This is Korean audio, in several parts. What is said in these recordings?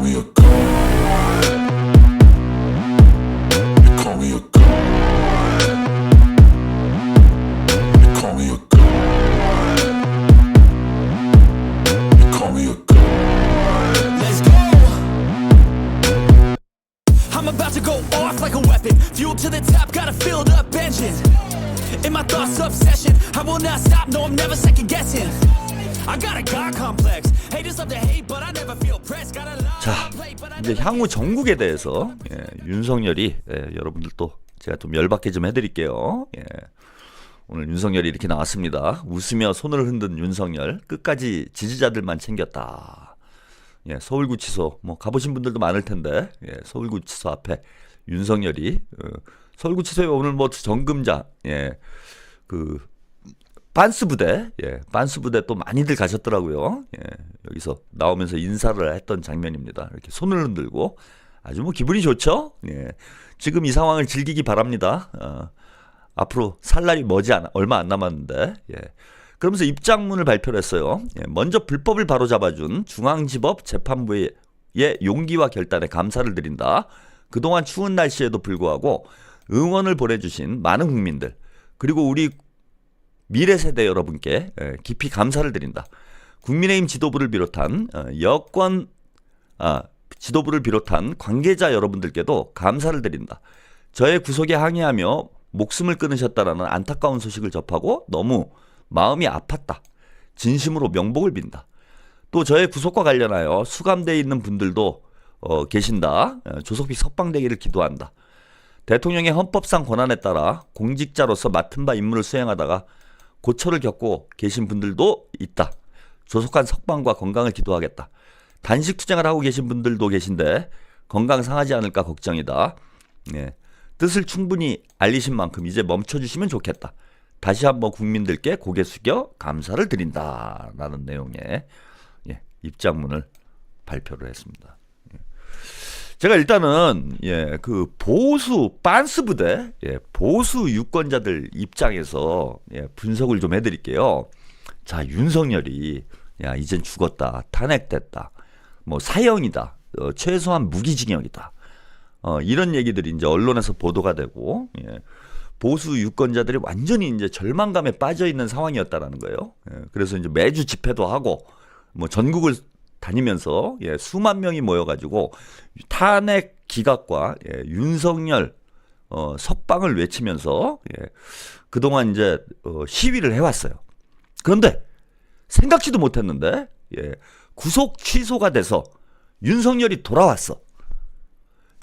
me a god. You call me a god. You call me a god. You call me a god. Let's go. I'm about to go off like a weapon. Fuel to the top, got a filled up engine. In my thoughts, obsession. I will not stop, no, I'm never second guessing. I got a God complex. Haters love to hate, but I never feel pressed. Got a lot 자, on plate, but I 이제 향후 정국에 대해서 윤석열이 여러분들 또 제가 좀 열받게 좀 해드릴게요. 오늘 윤석열이 이렇게 나왔습니다. 웃으며 손을 흔든 윤석열, 끝까지 지지자들만 챙겼다. 서울구치소 뭐 가보신 분들도 많을 텐데 서울구치소 앞에 윤석열이 서울구치소에 오늘 뭐 정금자 그 빤스 부대 빤스 부대 또 많이들 가셨더라고요. 여기서 나오면서 인사를 했던 장면입니다. 이렇게 손을 흔들고 아주 뭐 기분이 좋죠. 지금 이 상황을 즐기기 바랍니다. 앞으로 살 날이 얼마 안 남았는데 그러면서 입장문을 발표를 했어요. 먼저 불법을 바로잡아준 중앙지법 재판부의 용기와 결단에 감사를 드린다. 그동안 추운 날씨에도 불구하고 응원을 보내주신 많은 국민들 그리고 우리 미래 세대 여러분께 깊이 감사를 드린다. 국민의힘 지도부를 비롯한 지도부를 비롯한 관계자 여러분들께도 감사를 드린다. 저의 구속에 항의하며 목숨을 끊으셨다라는 안타까운 소식을 접하고 너무 마음이 아팠다. 진심으로 명복을 빈다. 또 저의 구속과 관련하여 수감되어 있는 분들도 계신다. 조속히 석방되기를 기도한다. 대통령의 헌법상 권한에 따라 공직자로서 맡은 바 임무를 수행하다가 고초를 겪고 계신 분들도 있다. 조속한 석방과 건강을 기도하겠다. 단식 투쟁을 하고 계신 분들도 계신데 건강 상하지 않을까 걱정이다. 뜻을 충분히 알리신 만큼 이제 멈춰주시면 좋겠다. 다시 한번 국민들께 고개 숙여 감사를 드린다. 라는 내용의 입장문을 발표를 했습니다. 제가 일단은 그 보수 빤스 부대 보수 유권자들 입장에서 분석을 좀 해드릴게요. 자, 윤석열이 이젠 죽었다, 탄핵됐다, 뭐 사형이다, 최소한 무기징역이다, 이런 얘기들이 이제 언론에서 보도가 되고 보수 유권자들이 완전히 이제 절망감에 빠져 있는 상황이었다라는 거예요. 그래서 이제 매주 집회도 하고 뭐 전국을 다니면서 수만 명이 모여가지고 탄핵 기각과 윤석열 석방을 외치면서 그동안 이제 시위를 해왔어요. 그런데 생각지도 못했는데 구속 취소가 돼서 윤석열이 돌아왔어.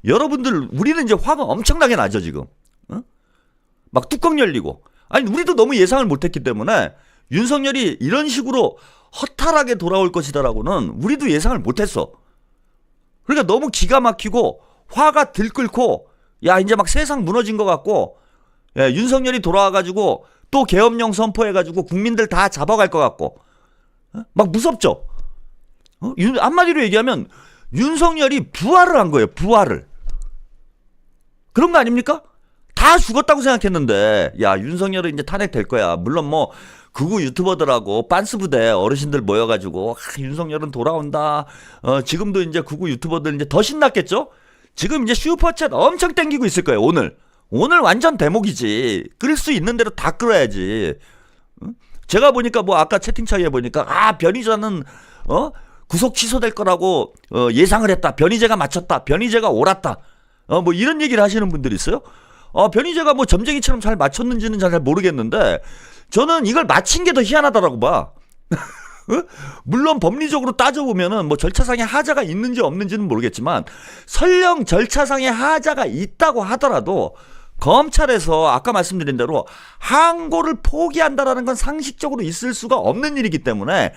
여러분들 우리는 이제 화가 엄청나게 나죠 지금. 막 뚜껑 열리고. 아니 우리도 너무 예상을 못했기 때문에 윤석열이 이런 식으로 허탈하게 돌아올 것이다라고는 우리도 예상을 못했어. 그러니까 너무 기가 막히고 화가 들끓고 이제 막 세상 무너진 것 같고 윤석열이 돌아와가지고 또 계엄령 선포해가지고 국민들 다 잡아갈 것 같고 막 무섭죠. 한마디로 얘기하면 윤석열이 부활을 한 거예요. 부활을. 그런 거 아닙니까? 다 죽었다고 생각했는데 윤석열은 이제 탄핵될 거야. 물론 뭐 극우 유튜버들하고 빤스 부대 어르신들 모여가지고 윤석열은 돌아온다. 지금도 이제 극우 유튜버들 이제 더 신났겠죠? 지금 이제 슈퍼챗 엄청 땡기고 있을 거예요. 오늘 완전 대목이지. 끌 수 있는 대로 다 끌어야지. 제가 보니까 뭐 아까 채팅창에 보니까 변희재는 구속 취소될 거라고 예상을 했다. 변희재가 맞췄다. 변희재가 옳았다. 뭐 이런 얘기를 하시는 분들이 있어요. 변희재가 뭐 점쟁이처럼 잘 맞췄는지는 잘 모르겠는데 저는 이걸 맞힌 게 더 희한하다라고 봐. 물론 법리적으로 따져보면은 뭐 절차상의 하자가 있는지 없는지는 모르겠지만 설령 절차상의 하자가 있다고 하더라도 검찰에서 아까 말씀드린 대로 항고를 포기한다라는 건 상식적으로 있을 수가 없는 일이기 때문에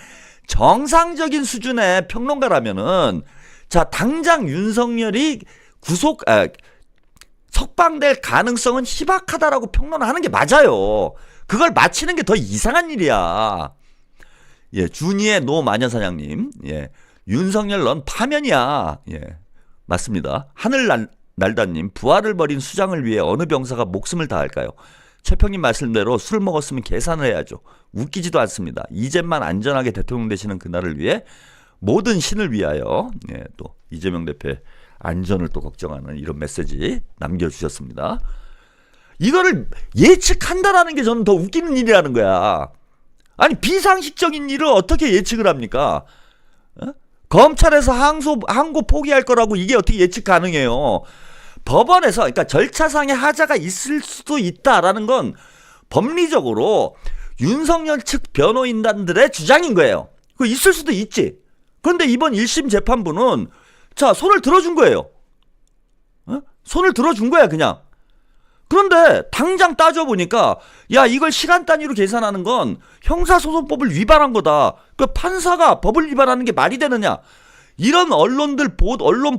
정상적인 수준의 평론가라면은 자 당장 윤석열이 석방될 가능성은 희박하다라고 평론하는 게 맞아요. 그걸 맞히는 게 더 이상한 일이야. 준이의 노마녀사냥님, 윤석열 넌 파면이야. 맞습니다. 하늘날다님, 부활을 벌인 수장을 위해 어느 병사가 목숨을 다할까요? 최평님 말씀대로 술을 먹었으면 계산을 해야죠. 웃기지도 않습니다. 이젠만 안전하게 대통령 되시는 그날을 위해 모든 신을 위하여 또 이재명 대표의 안전을 또 걱정하는 이런 메시지 남겨주셨습니다. 이거를 예측한다라는 게 저는 더 웃기는 일이라는 거야. 아니 비상식적인 일을 어떻게 예측을 합니까? 검찰에서 항고 포기할 거라고 이게 어떻게 예측 가능해요? 법원에서 그러니까 절차상의 하자가 있을 수도 있다라는 건 법리적으로 윤석열 측 변호인단들의 주장인 거예요. 그 있을 수도 있지. 그런데 이번 1심 재판부는 자 손을 들어준 거예요. 손을 들어준 거야 그냥. 그런데 당장 따져보니까 야 이걸 시간 단위로 계산하는 건 형사소송법을 위반한 거다. 그 판사가 법을 위반하는 게 말이 되느냐. 이런 언론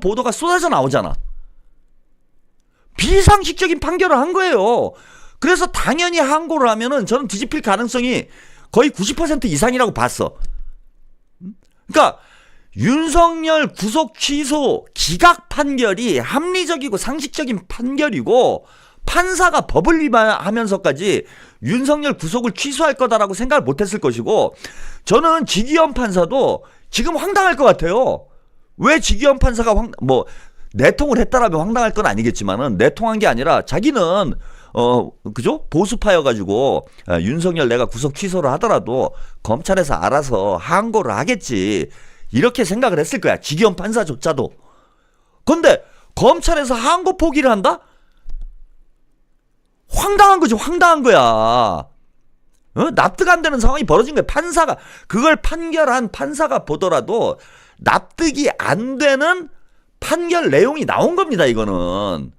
보도가 쏟아져 나오잖아. 비상식적인 판결을 한 거예요. 그래서 당연히 항고를 하면은 저는 뒤집힐 가능성이 거의 90% 이상이라고 봤어. 그러니까 윤석열 구속 취소 기각 판결이 합리적이고 상식적인 판결이고 판사가 법을 위반하면서까지 윤석열 구속을 취소할 거다라고 생각을 못했을 것이고 저는 지기현 판사도 지금 황당할 것 같아요. 왜 지기현 판사가 내통을 했다라면 황당할 건 아니겠지만은 내통한 게 아니라 자기는 그죠? 보수파여가지고 윤석열 내가 구속 취소를 하더라도 검찰에서 알아서 항고를 하겠지 이렇게 생각을 했을 거야. 지기현 판사조차도. 그런데 검찰에서 항고 포기를 한다? 황당한 거지. 황당한 거야. 납득 안 되는 상황이 벌어진 거야. 판사가 그걸 판결한 판사가 보더라도 납득이 안 되는 판결 내용이 나온 겁니다. 이거는.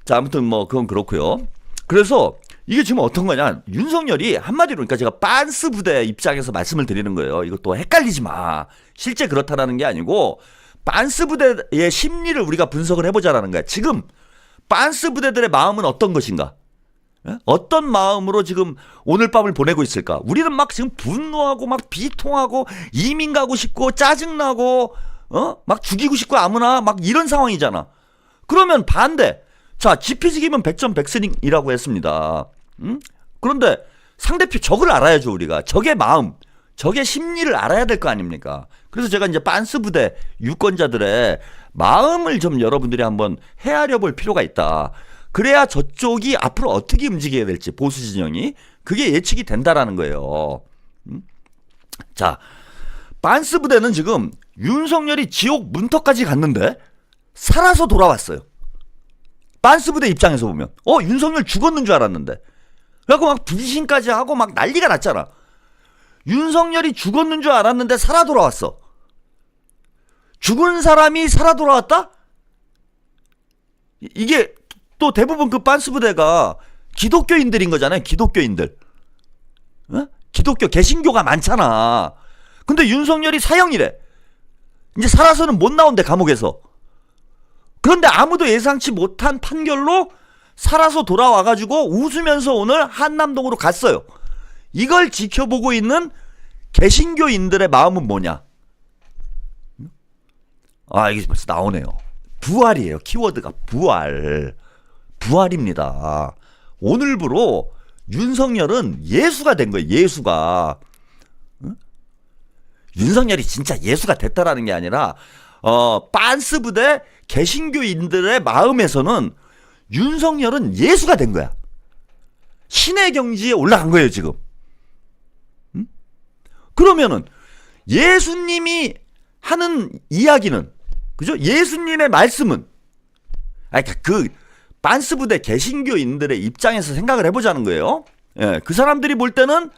자 아무튼 그건 그렇고요. 그래서 이게 지금 어떤 거냐. 윤석열이 한마디로 그러니까 제가 빤스 부대 입장에서 말씀을 드리는 거예요. 이것도 헷갈리지 마. 실제 그렇다라는 게 아니고 빤스 부대의 심리를 우리가 분석을 해보자라는 거야. 지금 빤스 부대들의 마음은 어떤 것인가? 어떤 마음으로 지금 오늘 밤을 보내고 있을까? 우리는 막 지금 분노하고 막 비통하고 이민 가고 싶고 짜증나고 막 죽이고 싶고 아무나 막 이런 상황이잖아. 그러면 반대. 자 지피지기면 백전백승이라고 했습니다. 그런데 상대편 적을 알아야죠. 우리가 적의 마음 적의 심리를 알아야 될 거 아닙니까? 그래서 제가 이제 빤스 부대 유권자들의 마음을 좀 여러분들이 한번 헤아려 볼 필요가 있다. 그래야 저쪽이 앞으로 어떻게 움직여야 될지 보수 진영이 그게 예측이 된다라는 거예요. 자, 빤스 부대는 지금 윤석열이 지옥 문턱까지 갔는데 살아서 돌아왔어요. 빤스 부대 입장에서 보면 윤석열 죽었는 줄 알았는데 그래갖고 막 분신까지 하고 막 난리가 났잖아. 윤석열이 죽었는 줄 알았는데 살아 돌아왔어. 죽은 사람이 살아 돌아왔다? 이게 또 대부분 그 빤스 부대가 기독교인들인 거잖아요. 기독교인들. 기독교 개신교가 많잖아. 근데 윤석열이 사형이래. 이제 살아서는 못 나온대 감옥에서. 그런데 아무도 예상치 못한 판결로 살아서 돌아와가지고 웃으면서 오늘 한남동으로 갔어요. 이걸 지켜보고 있는 개신교인들의 마음은 뭐냐? 이게 벌써 나오네요. 부활이에요. 키워드가 부활. 부활입니다. 오늘부로 윤석열은 예수가 된 거예요. 예수가. 윤석열이 진짜 예수가 됐다라는 게 아니라 빤스 부대 개신교인들의 마음에서는 윤석열은 예수가 된 거야. 신의 경지에 올라간 거예요 지금. 그러면은 예수님이 하는 이야기는 그죠? 예수님의 말씀은 그 빤스 부대 개신교인들의 입장에서 생각을 해보자는 거예요. 예, 그 사람들이 볼 때는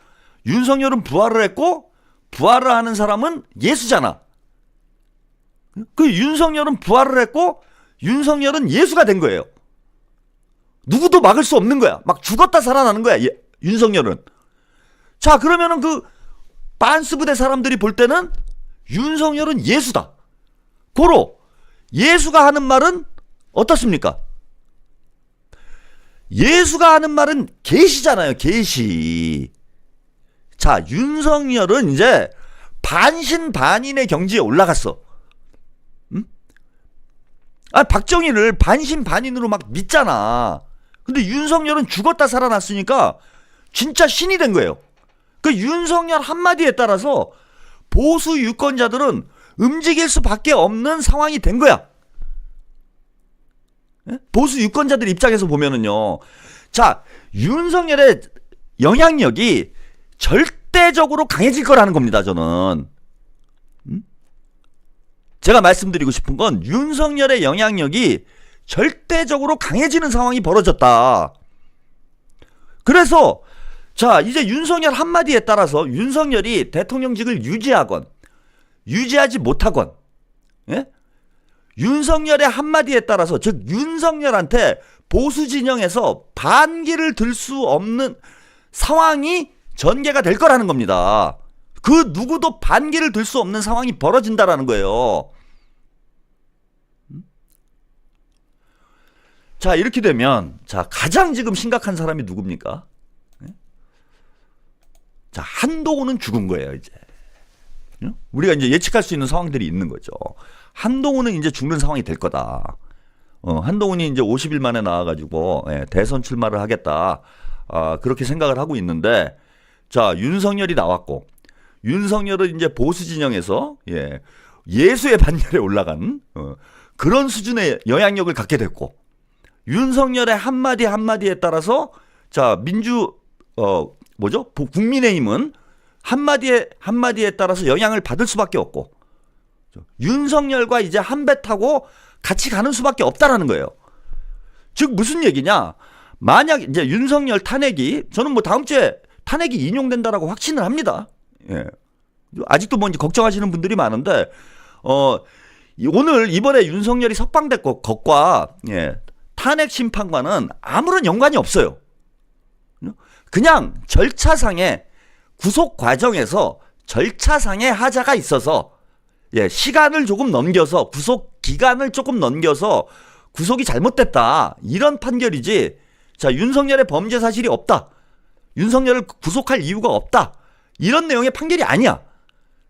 윤석열은 부활을 했고 부활을 하는 사람은 예수잖아. 그 윤석열은 부활을 했고 윤석열은 예수가 된 거예요. 누구도 막을 수 없는 거야. 막 죽었다 살아나는 거야. 윤석열은. 자 그러면은 그 빤스 부대 사람들이 볼 때는 윤석열은 예수다. 고로 예수가 하는 말은 어떻습니까? 예수가 하는 말은 계시잖아요. 계시. 자 윤석열은 이제 반신반인의 경지에 올라갔어. 박정희를 반신반인으로 막 믿잖아. 근데 윤석열은 죽었다 살아났으니까 진짜 신이 된 거예요. 그 윤석열 한마디에 따라서 보수 유권자들은 움직일 수밖에 없는 상황이 된 거야. 보수 유권자들 입장에서 보면은요. 자, 윤석열의 영향력이 절대적으로 강해질 거라는 겁니다, 저는. 제가 말씀드리고 싶은 건 윤석열의 영향력이 절대적으로 강해지는 상황이 벌어졌다. 그래서 자, 이제 윤석열 한마디에 따라서 윤석열이 대통령직을 유지하건 유지하지 못하건, 예? 윤석열의 한마디에 따라서, 즉 윤석열한테 보수 진영에서 반기를 들 수 없는 상황이 전개가 될 거라는 겁니다. 그 누구도 반기를 들 수 없는 상황이 벌어진다라는 거예요. 자, 이렇게 되면 자, 가장 지금 심각한 사람이 누굽니까? 자, 한동훈은 죽은 거예요, 이제. 우리가 이제 예측할 수 있는 상황들이 있는 거죠. 한동훈은 이제 죽는 상황이 될 거다. 한동훈이 이제 50일 만에 나와가지고 대선 출마를 하겠다. 그렇게 생각을 하고 있는데, 자, 윤석열이 나왔고, 윤석열은 이제 보수 진영에서 예수의 반열에 올라간 그런 수준의 영향력을 갖게 됐고, 윤석열의 한마디 한마디에 따라서 자, 국민의힘은 한마디에 따라서 영향을 받을 수밖에 없고, 윤석열과 이제 한 배 타고 같이 가는 수밖에 없다라는 거예요. 즉 무슨 얘기냐? 만약 이제 윤석열 탄핵이, 저는 뭐 다음 주에 탄핵이 인용된다라고 확신을 합니다. 예. 아직도 뭐 이제 걱정하시는 분들이 많은데, 오늘 이번에 윤석열이 석방된 것과 탄핵 심판과는 아무런 연관이 없어요. 그냥 절차상의 구속 과정에서 절차상의 하자가 있어서 시간을 조금 넘겨서, 구속 기간을 조금 넘겨서 구속이 잘못됐다, 이런 판결이지, 자, 윤석열의 범죄 사실이 없다, 윤석열을 구속할 이유가 없다, 이런 내용의 판결이 아니야.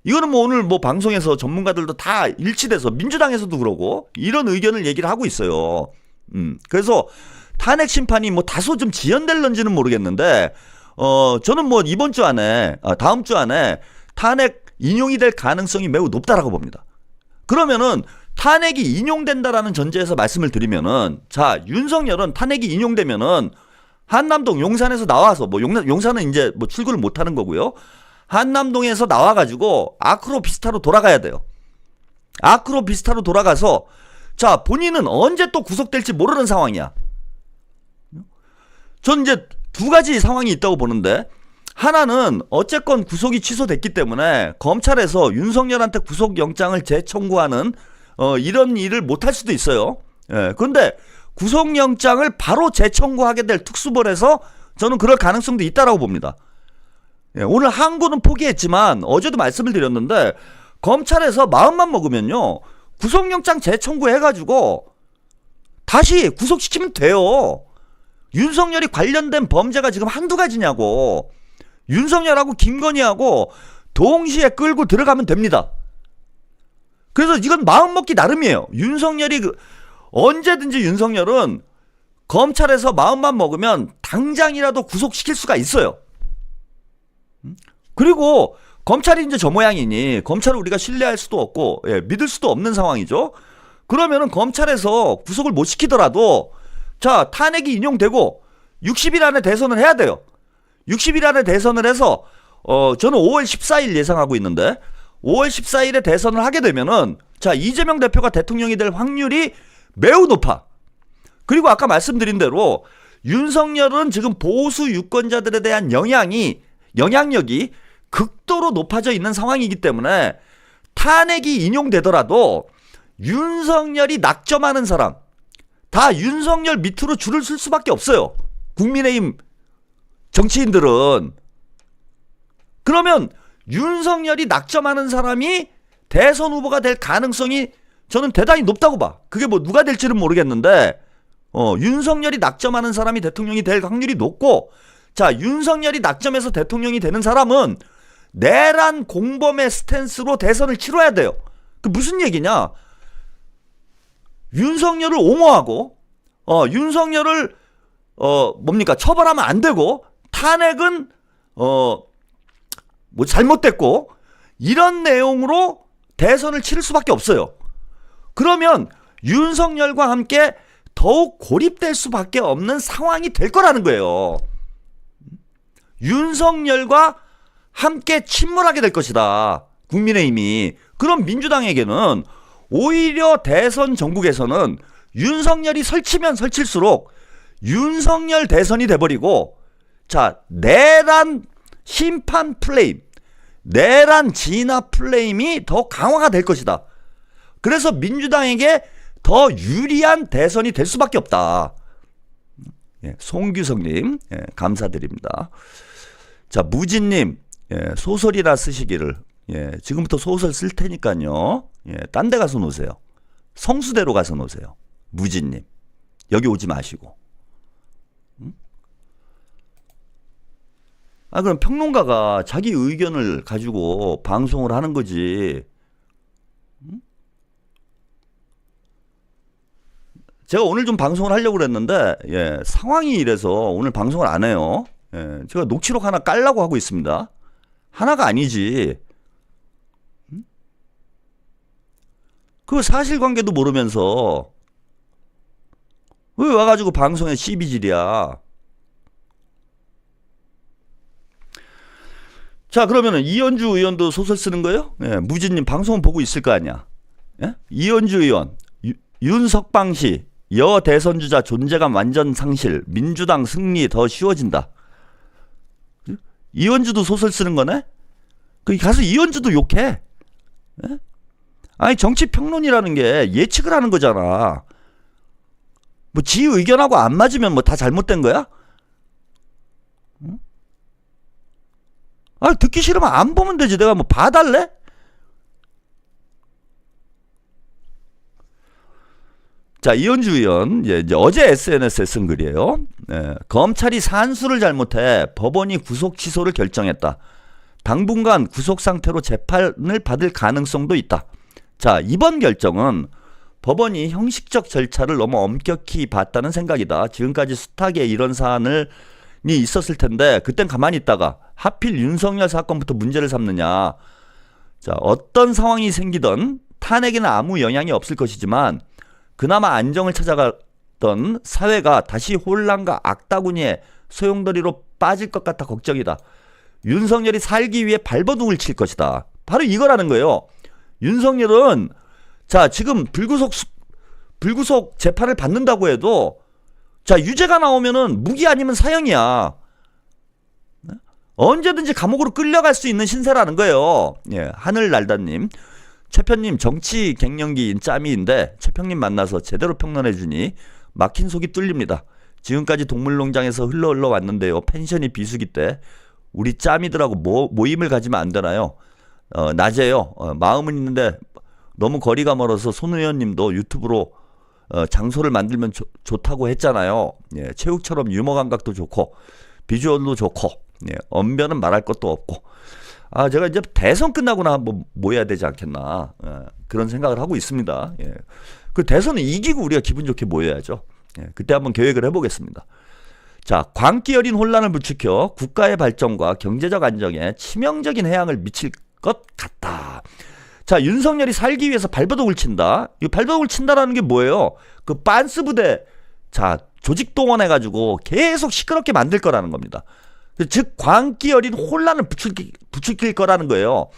이거는 뭐 오늘 뭐 방송에서 전문가들도 다 일치돼서, 민주당에서도 그러고 이런 의견을 얘기를 하고 있어요. 그래서 탄핵 심판이 뭐 다소 좀 지연될런지는 모르겠는데, 저는 뭐 이번 주 안에, 다음 주 안에 탄핵 인용이 될 가능성이 매우 높다라고 봅니다. 그러면은 탄핵이 인용된다라는 전제에서 말씀을 드리면은, 자, 윤석열은 탄핵이 인용되면은 한남동 용산에서 나와서, 뭐 용산은 이제 뭐 출근을 못 하는 거고요. 한남동에서 나와가지고 아크로비스타로 돌아가야 돼요. 아크로비스타로 돌아가서, 자, 본인은 언제 또 구속될지 모르는 상황이야. 전 이제 두 가지 상황이 있다고 보는데, 하나는 어쨌건 구속이 취소됐기 때문에 검찰에서 윤석열한테 구속영장을 재청구하는 이런 일을 못할 수도 있어요. 그런데 구속영장을 바로 재청구하게 될 특수본에서 저는 그럴 가능성도 있다라고 봅니다. 오늘 항고는 포기했지만 어제도 말씀을 드렸는데, 검찰에서 마음만 먹으면요, 구속영장 재청구해가지고 다시 구속시키면 돼요. 윤석열이 관련된 범죄가 지금 한두 가지냐고. 윤석열하고 김건희하고 동시에 끌고 들어가면 됩니다. 그래서 이건 마음 먹기 나름이에요. 윤석열이 언제든지 윤석열은 검찰에서 마음만 먹으면 당장이라도 구속시킬 수가 있어요. 그리고 검찰이 이제 저 모양이니 검찰을 우리가 신뢰할 수도 없고 믿을 수도 없는 상황이죠. 그러면은 검찰에서 구속을 못 시키더라도, 자, 탄핵이 인용되고 60일 안에 대선을 해야 돼요. 60일 안에 대선을 해서 저는 5월 14일 예상하고 있는데, 5월 14일에 대선을 하게 되면은, 자, 이재명 대표가 대통령이 될 확률이 매우 높아. 그리고 아까 말씀드린 대로 윤석열은 지금 보수 유권자들에 대한 영향력이 극도로 높아져 있는 상황이기 때문에 탄핵이 인용되더라도 윤석열이 낙점하는 사람, 다 윤석열 밑으로 줄을 쓸 수밖에 없어요. 국민의힘 정치인들은. 그러면 윤석열이 낙점하는 사람이 대선 후보가 될 가능성이 저는 대단히 높다고 봐. 그게 뭐 누가 될지는 모르겠는데, 윤석열이 낙점하는 사람이 대통령이 될 확률이 높고, 자, 윤석열이 낙점해서 대통령이 되는 사람은 내란 공범의 스탠스로 대선을 치러야 돼요. 그 무슨 얘기냐? 윤석열을 옹호하고, 윤석열을 처벌하면 안 되고, 탄핵은 뭐 잘못됐고 이런 내용으로 대선을 치를 수밖에 없어요. 그러면 윤석열과 함께 더욱 고립될 수밖에 없는 상황이 될 거라는 거예요. 윤석열과 함께 침몰하게 될 것이다. 국민의힘이. 그럼 민주당에게는 오히려 대선 전국에서는 윤석열이 설치면 설칠수록 윤석열 대선이 돼버리고, 자, 내란 심판 플레임, 내란 진압 플레임이 더 강화가 될 것이다. 그래서 민주당에게 더 유리한 대선이 될 수밖에 없다. 예, 송규성님, 예, 감사드립니다. 자, 무진님, 예, 소설이나 쓰시기를. 예, 지금부터 소설 쓸 테니까요. 예, 딴 데 가서 놓으세요. 성수대로 가서 놓으세요. 무진님, 여기 오지 마시고. 아, 그럼 평론가가 자기 의견을 가지고 방송을 하는 거지. 제가 오늘 좀 방송을 하려고 그랬는데, 예, 상황이 이래서 오늘 방송을 안 해요. 예, 제가 녹취록 하나 깔라고 하고 있습니다. 하나가 아니지. 그 사실관계도 모르면서 왜 와가지고 방송에 시비질이야. 자, 그러면은 이현주 의원도 소설 쓰는 거예요? 예, 무진님 방송은 보고 있을 거 아니야. 예? 이현주 의원, 윤석방시, 여 대선주자 존재감 완전 상실, 민주당 승리 더 쉬워진다. 이현주도 소설 쓰는 거네? 그 가서 이현주도 욕해. 예? 아니, 정치 평론이라는 게 예측을 하는 거잖아. 뭐 지 의견하고 안 맞으면 뭐 다 잘못된 거야? 응? 아, 듣기 싫으면 안 보면 되지. 내가 뭐 봐달래? 자, 이현주 의원, 이제 어제 SNS에 쓴 글이에요. 예, 검찰이 산수를 잘못해 법원이 구속 취소를 결정했다. 당분간 구속 상태로 재판을 받을 가능성도 있다. 자, 이번 결정은 법원이 형식적 절차를 너무 엄격히 봤다는 생각이다. 지금까지 숱하게 이런 사안이 있었을 텐데 그땐 가만히 있다가 하필 윤석열 사건부터 문제를 삼느냐. 자, 어떤 상황이 생기든 탄핵에는 아무 영향이 없을 것이지만 그나마 안정을 찾아갔던 사회가 다시 혼란과 악다구니의 소용돌이로 빠질 것 같아 걱정이다. 윤석열이 살기 위해 발버둥을 칠 것이다. 바로 이거라는 거예요. 윤석열은, 자, 지금 불구속 재판을 받는다고 해도, 자, 유죄가 나오면은 무기 아니면 사형이야. 언제든지 감옥으로 끌려갈 수 있는 신세라는 거예요. 예, 하늘날다님, 최편님 정치 갱년기인 짬이인데 최평님 만나서 제대로 평론해주니 막힌 속이 뚫립니다. 지금까지 동물농장에서 흘러 왔는데요. 펜션이 비수기 때 우리 짬이들하고 모임을 가지면 안 되나요? 낮에요. 마음은 있는데 너무 거리가 멀어서 손 의원님도 유튜브로 장소를 만들면 좋다고 했잖아요. 예, 체육처럼 유머 감각도 좋고 비주얼도 좋고, 예, 언변은 말할 것도 없고. 아, 제가 이제 대선 끝나고나 한번 모여야 되지 않겠나, 예, 그런 생각을 하고 있습니다. 예. 그 대선은 이기고 우리가 기분 좋게 모여야죠. 예, 그때 한번 계획을 해보겠습니다. 자, 광기 어린 혼란을 부추겨 국가의 발전과 경제적 안정에 치명적인 해악을 미칠 것 같다. 자, 윤석열이 살기 위해서 발버둥을 친다. 이 발버둥을 친다라는 게 뭐예요? 그 빤스 부대, 자, 조직 동원해가지고 계속 시끄럽게 만들 거라는 겁니다. 즉 광기 어린 혼란을 부추길 거라는 거예요.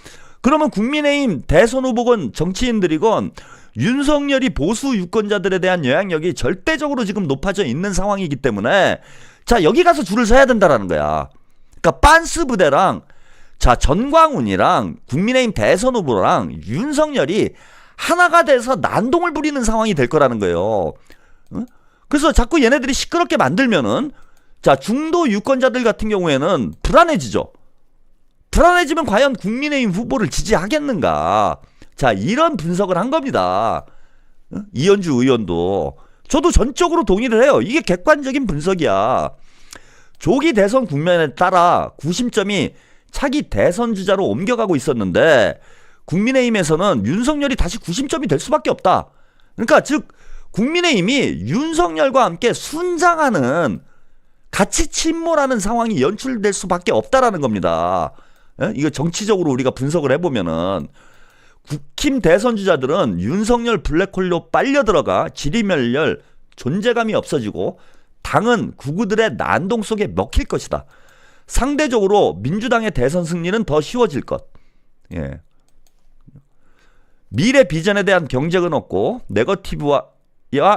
그러면 국민의힘 대선 후보건 정치인들이건 윤석열이 보수 유권자들에 대한 영향력이 절대적으로 지금 높아져 있는 상황이기 때문에, 자, 여기 가서 줄을 서야 된다라는 거야. 그러니까 빤스 부대랑, 자, 전광훈이랑 국민의힘 대선 후보랑 윤석열이 하나가 돼서 난동을 부리는 상황이 될 거라는 거예요. 그래서 자꾸 얘네들이 시끄럽게 만들면은, 자, 중도 유권자들 같은 경우에는 불안해지죠. 불안해지면 과연 국민의힘 후보를 지지하겠는가. 자, 이런 분석을 한 겁니다. 이현주 의원도. 저도 전적으로 동의를 해요. 이게 객관적인 분석이야. 조기 대선 국면에 따라 구심점이 차기 대선 주자로 옮겨가고 있었는데 국민의힘에서는 윤석열이 다시 구심점이 될 수밖에 없다. 그러니까 즉 국민의힘이 윤석열과 함께 순장하는, 같이 침몰하는 상황이 연출될 수밖에 없다라는 겁니다. 이거 정치적으로 우리가 분석을 해보면은 국힘 대선 주자들은 윤석열 블랙홀로 빨려 들어가 지리멸렬 존재감이 없어지고 당은 구구들의 난동 속에 먹힐 것이다. 상대적으로 민주당의 대선 승리는 더 쉬워질 것. 예. 미래 비전에 대한 경쟁은 없고 네거티브와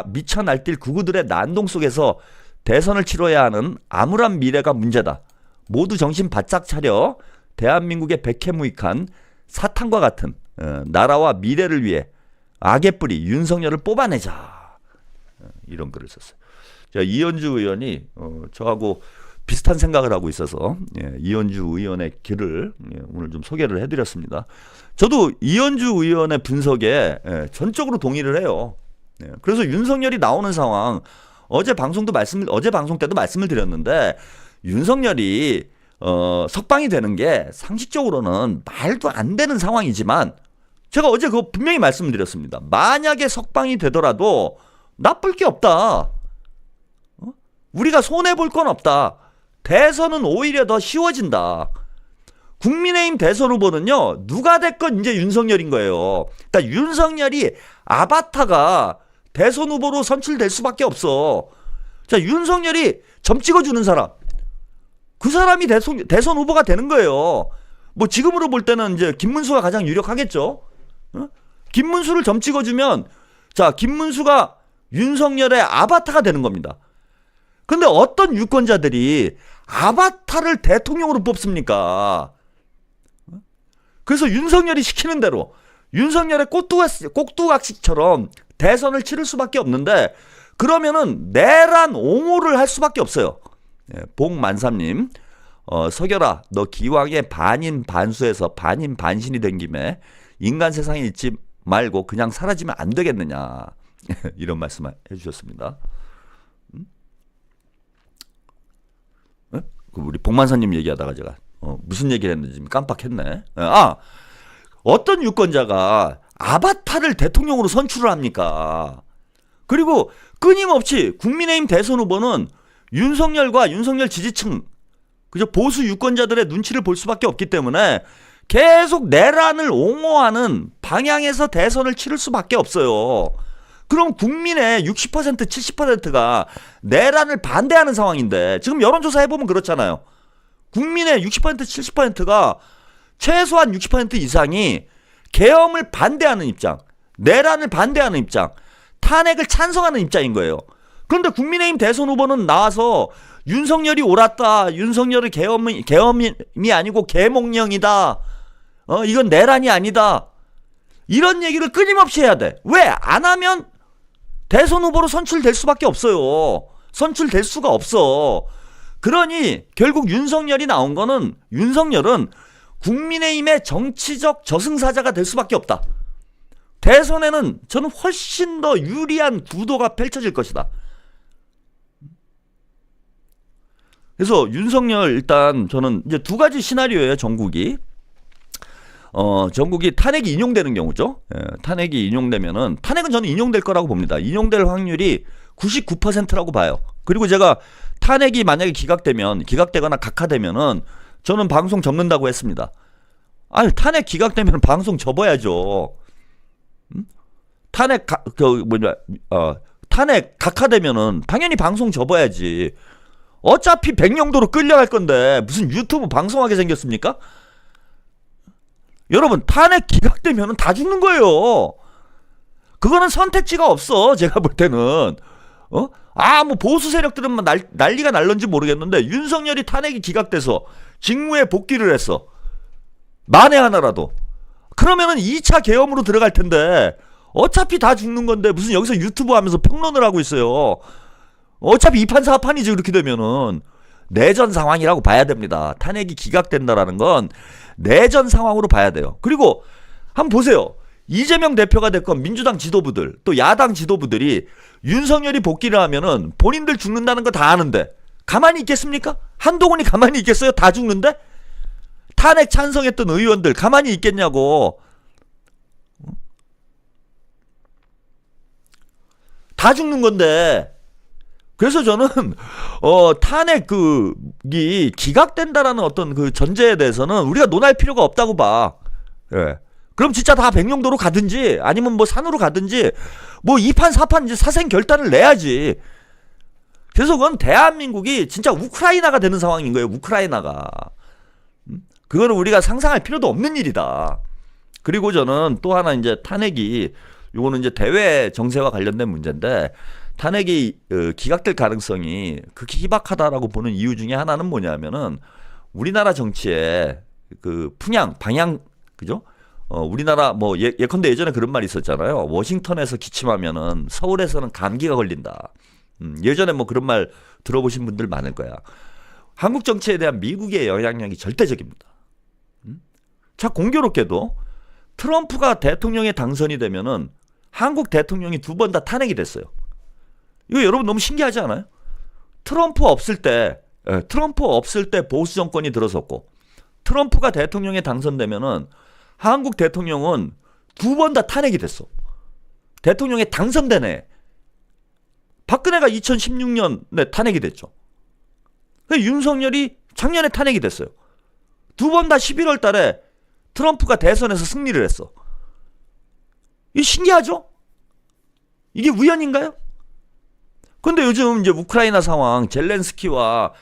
미쳐 날뛸 구구들의 난동 속에서 대선을 치러야 하는 암울한 미래가 문제다. 모두 정신 바짝 차려 대한민국의 백해무익한 사탄과 같은 나라와 미래를 위해 악의 뿌리 윤석열을 뽑아내자. 이런 글을 썼어요. 자, 이현주 의원이 저하고 비슷한 생각을 하고 있어서 이현주 의원의 글을 오늘 좀 소개를 해드렸습니다. 저도 이현주 의원의 분석에 전적으로 동의를 해요. 그래서 윤석열이 나오는 상황 어제 방송 때도 말씀을 드렸는데 윤석열이 석방이 되는 게 상식적으로는 말도 안 되는 상황이지만 제가 어제 그거 분명히 말씀을 드렸습니다. 만약에 석방이 되더라도 나쁠 게 없다. 우리가 손해볼 건 없다. 대선은 오히려 더 쉬워진다. 국민의힘 대선 후보는요, 누가 됐건 이제 윤석열인 거예요. 그러니까 윤석열이 아바타가 대선 후보로 선출될 수밖에 없어. 자, 윤석열이 점 찍어주는 사람. 그 사람이 대선 후보가 되는 거예요. 뭐 지금으로 볼 때는 이제 김문수가 가장 유력하겠죠. 김문수를 점 찍어주면, 자, 김문수가 윤석열의 아바타가 되는 겁니다. 근데 어떤 유권자들이 아바타를 대통령으로 뽑습니까? 그래서 윤석열이 시키는 대로 윤석열의 꼭두각시처럼 대선을 치를 수밖에 없는데 그러면은 내란 옹호를 할 수밖에 없어요. 복만삼님, 석열아, 너 기왕에 반인 반수에서 반인 반신이 된 김에 인간 세상에 있지 말고 그냥 사라지면 안 되겠느냐. 이런 말씀 해주셨습니다. 우리 복만사님 얘기하다가 제가 무슨 얘기를 했는지 깜빡했네. 어떤 유권자가 아바타를 대통령으로 선출을 합니까? 그리고 끊임없이 국민의힘 대선 후보는 윤석열과 윤석열 지지층, 그죠, 보수 유권자들의 눈치를 볼 수밖에 없기 때문에 계속 내란을 옹호하는 방향에서 대선을 치를 수밖에 없어요. 그럼 국민의 60% 70%가 내란을 반대하는 상황인데 지금 여론조사 해보면 그렇잖아요. 국민의 60% 70%가 최소한 60% 이상이 계엄을 반대하는 입장, 내란을 반대하는 입장, 탄핵을 찬성하는 입장인 거예요. 그런데 국민의힘 대선 후보는 나와서 윤석열이 옳았다, 윤석열의 계엄이 아니고 계몽령이다, 이건 내란이 아니다, 이런 얘기를 끊임없이 해야 돼. 왜? 안 하면 대선 후보로 선출될 수밖에 없어요. 선출될 수가 없어. 그러니 결국 윤석열이 나온 거는 윤석열은 국민의힘의 정치적 저승사자가 될 수밖에 없다. 대선에는 저는 훨씬 더 유리한 구도가 펼쳐질 것이다. 그래서 윤석열 일단 저는 이제 두 가지 시나리오예요. 전국이 탄핵이 인용되는 경우죠. 탄핵이 인용되면은 탄핵은 저는 인용될 거라고 봅니다. 인용될 확률이 99%라고 봐요. 그리고 제가 탄핵이 만약에 기각되거나 각하되면은 저는 방송 접는다고 했습니다. 아니, 탄핵 기각되면 방송 접어야죠. 탄핵 각하되면은 당연히 방송 접어야지. 어차피 백령도로 끌려갈 건데 무슨 유튜브 방송하게 생겼습니까? 여러분, 탄핵 기각되면 다 죽는 거예요. 그거는 선택지가 없어. 제가 볼 때는 뭐 보수 세력들은 난리가 날런지 모르겠는데 윤석열이 탄핵이 기각돼서 직무에 복귀를 했어. 만에 하나라도. 그러면은 2차 계엄으로 들어갈 텐데 어차피 다 죽는 건데 무슨 여기서 유튜브 하면서 평론을 하고 있어요. 어차피 2판 4판이지 그렇게 되면은. 내전 상황이라고 봐야 됩니다. 탄핵이 기각된다라는 건 내전 상황으로 봐야 돼요. 그리고 한번 보세요. 이재명 대표가 됐건 민주당 지도부들 또 야당 지도부들이 윤석열이 복귀를 하면은 본인들 죽는다는 거 다 아는데 가만히 있겠습니까? 한동훈이 가만히 있겠어요? 다 죽는데? 탄핵 찬성했던 의원들 가만히 있겠냐고. 다 죽는 건데 그래서 저는 탄핵 그이 기각된다라는 어떤 그 전제에 대해서는 우리가 논할 필요가 없다고 봐. 예. 그럼 진짜 다 백령도로 가든지 아니면 뭐 산으로 가든지 뭐 2판 4판 이제 사생 결단을 내야지. 그래서 그건 대한민국이 진짜 우크라이나가 되는 상황인 거예요. 우크라이나가. 그거는 우리가 상상할 필요도 없는 일이다. 그리고 저는 또 하나 이제 탄핵이 요거는 이제 대외 정세와 관련된 문제인데 탄핵이 기각될 가능성이 극히 희박하다라고 보는 이유 중에 하나는 뭐냐면은 우리나라 정치의 그 풍향 방향 그죠? 우리나라 뭐 예컨대 예전에 그런 말이 있었잖아요. 워싱턴에서 기침하면은 서울에서는 감기가 걸린다. 예전에 뭐 그런 말 들어보신 분들 많을 거야. 한국 정치에 대한 미국의 영향력이 절대적입니다. 자, 공교롭게도 트럼프가 대통령에 당선이 되면은 한국 대통령이 2번 다 탄핵이 됐어요. 이거 여러분 너무 신기하지 않아요? 트럼프 없을 때 보수 정권이 들어섰고 트럼프가 대통령에 당선되면은 한국 대통령은 2번 다 탄핵이 됐어. 대통령에 당선된 애. 박근혜가 2016년에 탄핵이 됐죠. 윤석열이 작년에 탄핵이 됐어요. 2번 다 11월 달에 트럼프가 대선에서 승리를 했어. 이게 신기하죠? 이게 우연인가요? 근데 요즘 이제 우크라이나 상황, 젤렌스키와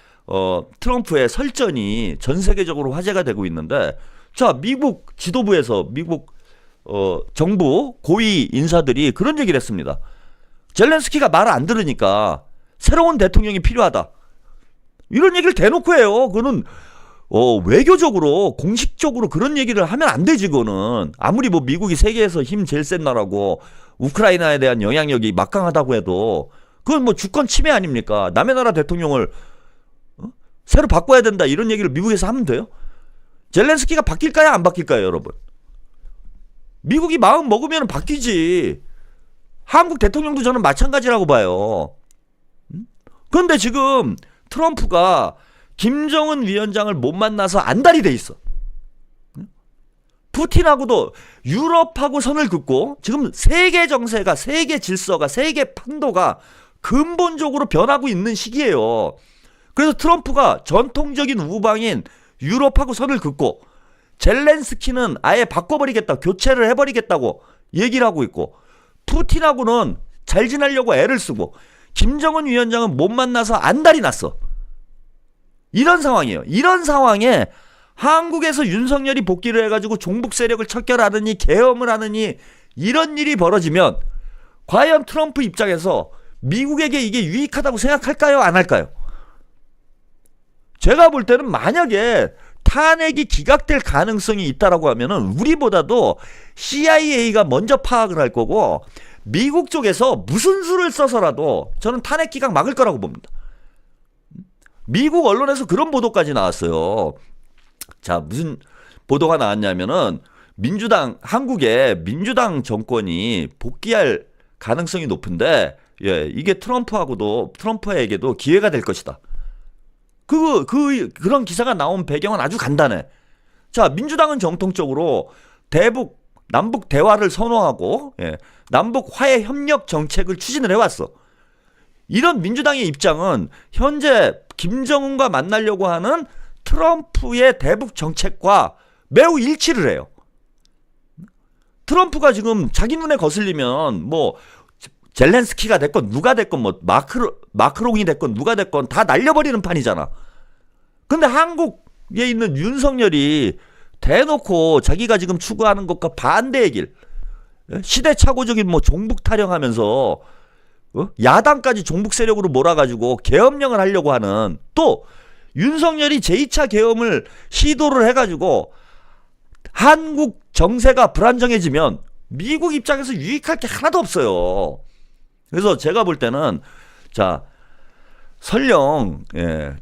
트럼프의 설전이 전 세계적으로 화제가 되고 있는데, 자, 미국 지도부에서 미국 정부 고위 인사들이 그런 얘기를 했습니다. 젤렌스키가 말을 안 들으니까 새로운 대통령이 필요하다. 이런 얘기를 대놓고 해요. 그거는 외교적으로 공식적으로 그런 얘기를 하면 안 되지. 그거는 아무리 뭐 미국이 세계에서 힘 제일 센 나라고 우크라이나에 대한 영향력이 막강하다고 해도 그건 뭐 주권 침해 아닙니까? 남의 나라 대통령을 새로 바꿔야 된다 이런 얘기를 미국에서 하면 돼요? 젤렌스키가 바뀔까요? 안 바뀔까요? 여러분, 미국이 마음 먹으면 바뀌지. 한국 대통령도 저는 마찬가지라고 봐요. 그런데 지금 트럼프가 김정은 위원장을 못 만나서 안달이 돼 있어. 푸틴하고도 유럽하고 선을 긋고 지금 세계 정세가, 세계 질서가, 세계 판도가 근본적으로 변하고 있는 시기예요. 그래서 트럼프가 전통적인 우방인 유럽하고 선을 긋고 젤렌스키는 아예 바꿔버리겠다, 교체를 해버리겠다고 얘기를 하고 있고, 푸틴하고는 잘 지내려고 애를 쓰고, 김정은 위원장은 못 만나서 안달이 났어. 이런 상황이에요. 이런 상황에 한국에서 윤석열이 복귀를 해가지고 종북 세력을 척결하느니 계엄을 하느니 이런 일이 벌어지면 과연 트럼프 입장에서 미국에게 이게 유익하다고 생각할까요? 안 할까요? 제가 볼 때는 만약에 탄핵이 기각될 가능성이 있다라고 하면은 우리보다도 CIA가 먼저 파악을 할 거고 미국 쪽에서 무슨 수를 써서라도 저는 탄핵 기각 막을 거라고 봅니다. 미국 언론에서 그런 보도까지 나왔어요. 자, 무슨 보도가 나왔냐면은 한국의 민주당 정권이 복귀할 가능성이 높은데, 이게 트럼프에게도 기회가 될 것이다. 그런 기사가 나온 배경은 아주 간단해. 자, 민주당은 정통적으로 남북 대화를 선호하고, 남북 화해 협력 정책을 추진을 해왔어. 이런 민주당의 입장은 현재 김정은과 만나려고 하는 트럼프의 대북 정책과 매우 일치를 해요. 트럼프가 지금 자기 눈에 거슬리면 뭐 젤렌스키가 됐건 누가 됐건 뭐 마크롱이 됐건 누가 됐건 다 날려버리는 판이잖아. 근데 한국에 있는 윤석열이 대놓고 자기가 지금 추구하는 것과 반대의 길, 시대착오적인 뭐 종북 타령하면서 야당까지 종북 세력으로 몰아가지고 계엄령을 하려고 하는, 또 윤석열이 제2차 계엄을 시도를 해가지고 한국 정세가 불안정해지면 미국 입장에서 유익할 게 하나도 없어요. 그래서 제가 볼 때는, 자, 설령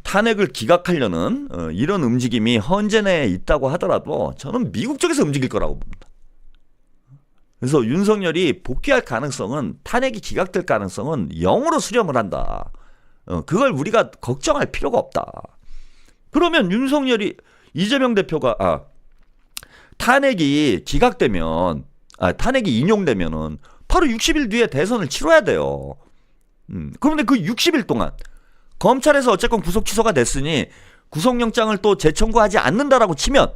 탄핵을 기각하려는 이런 움직임이 헌재 내에 있다고 하더라도 저는 미국 쪽에서 움직일 거라고 봅니다. 그래서 윤석열이 복귀할 가능성은, 탄핵이 기각될 가능성은 0으로 수렴을 한다. 그걸 우리가 걱정할 필요가 없다. 그러면 이재명 대표가 탄핵이 기각되면, 탄핵이 인용되면은 바로 60일 뒤에 대선을 치러야 돼요. 그런데 그 60일 동안 검찰에서 어쨌건 구속 취소가 됐으니 구속영장을 또 재청구하지 않는다라고 치면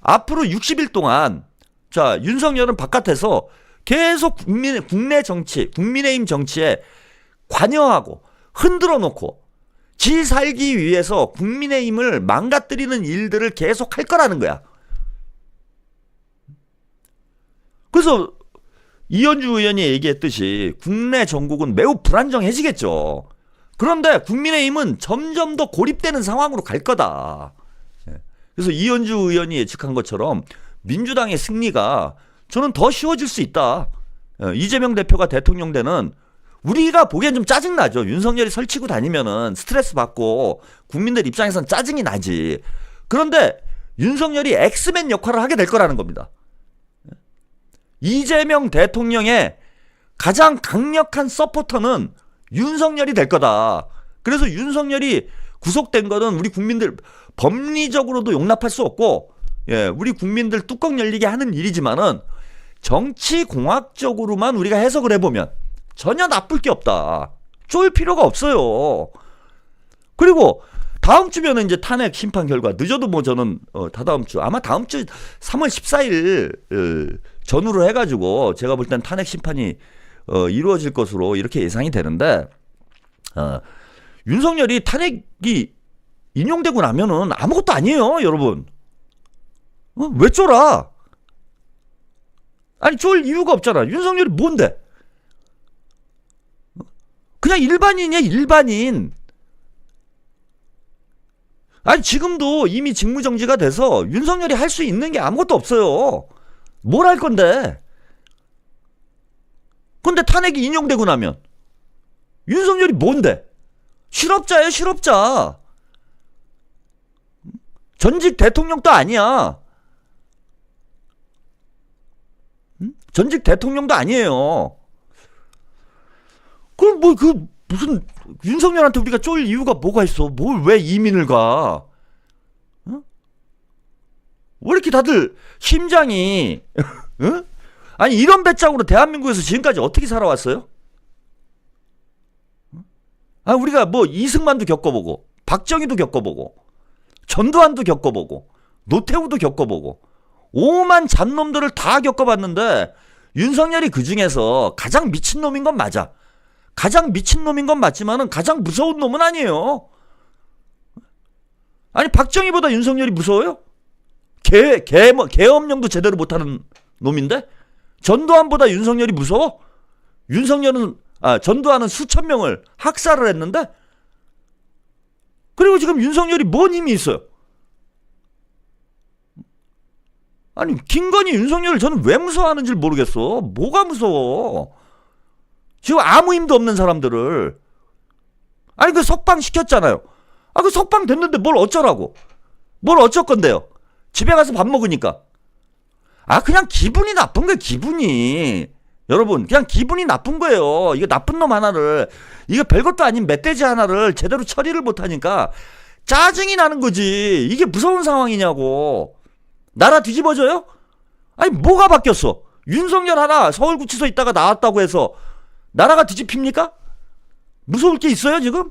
앞으로 60일 동안 자 윤석열은 바깥에서 계속 국내 정치, 국민의힘 정치에 관여하고 흔들어 놓고 지 살기 위해서 국민의힘을 망가뜨리는 일들을 계속 할 거라는 거야. 그래서 이현주 의원이 얘기했듯이 국내 정국은 매우 불안정해지겠죠. 그런데 국민의힘은 점점 더 고립되는 상황으로 갈 거다. 그래서 이현주 의원이 예측한 것처럼 민주당의 승리가 저는 더 쉬워질 수 있다. 이재명 대표가 대통령 되는 우리가 보기엔 좀 짜증나죠. 윤석열이 설치고 다니면은 스트레스 받고 국민들 입장에선 짜증이 나지. 그런데 윤석열이 엑스맨 역할을 하게 될 거라는 겁니다. 이재명 대통령의 가장 강력한 서포터는 윤석열이 될 거다. 그래서 윤석열이 구속된 거는 우리 국민들 법리적으로도 용납할 수 없고, 예, 우리 국민들 뚜껑 열리게 하는 일이지만은 정치공학적으로만 우리가 해석을 해보면 전혀 나쁠 게 없다. 쫄 필요가 없어요. 그리고 다음 주면은 이제 탄핵 심판 결과 늦어도 뭐 저는 다다음 주 아마 다음 주 3월 14일 전후로 해가지고 제가 볼 땐 탄핵 심판이 이루어질 것으로 이렇게 예상이 되는데 윤석열이 탄핵이 인용되고 나면은 아무것도 아니에요, 여러분. 왜 쫄아? 아니 쫄 이유가 없잖아. 윤석열이 뭔데? 그냥 일반인이야, 일반인. 아니 지금도 이미 직무정지가 돼서 윤석열이 할 수 있는 게 아무것도 없어요. 뭘 할 건데? 근데 탄핵이 인용되고 나면 윤석열이 뭔데? 실업자예요, 실업자. 전직 대통령도 아니야. 전직 대통령도 아니에요. 그럼 뭐 무슨 윤석열한테 우리가 쫄 이유가 뭐가 있어? 뭘 왜 이민을 가? 왜 이렇게 다들 심장이 아니 이런 배짱으로 대한민국에서 지금까지 어떻게 살아왔어요? 아 우리가 뭐 이승만도 겪어보고 박정희도 겪어보고 전두환도 겪어보고 노태우도 겪어보고 오만 잡놈들을 다 겪어봤는데 윤석열이 그 중에서 가장 미친놈인 건 맞아. 가장 미친놈인 건 맞지만은 가장 무서운 놈은 아니에요. 아니 박정희보다 윤석열이 무서워요? 계엄령도 제대로 못하는 놈인데 전두환보다 윤석열이 무서워? 전두환은 수천 명을 학살을 했는데 그리고 지금 윤석열이 뭔 힘이 있어요? 아니 김건희 윤석열을 저는 왜 무서워하는지 모르겠어. 뭐가 무서워? 지금 아무 힘도 없는 사람들을 아니 그 석방 시켰잖아요. 아 그 석방 됐는데 뭘 어쩌라고? 뭘 어쩔 건데요? 집에 가서 밥 먹으니까. 아 그냥 기분이 나쁜 거예요. 기분이. 여러분 그냥 기분이 나쁜 거예요. 이거 나쁜 놈 하나를 이거 별것도 아닌 멧돼지 하나를 제대로 처리를 못하니까 짜증이 나는 거지. 이게 무서운 상황이냐고. 나라 뒤집어져요? 아니 뭐가 바뀌었어? 윤석열 하나 서울구치소 있다가 나왔다고 해서 나라가 뒤집힙니까? 무서울 게 있어요 지금?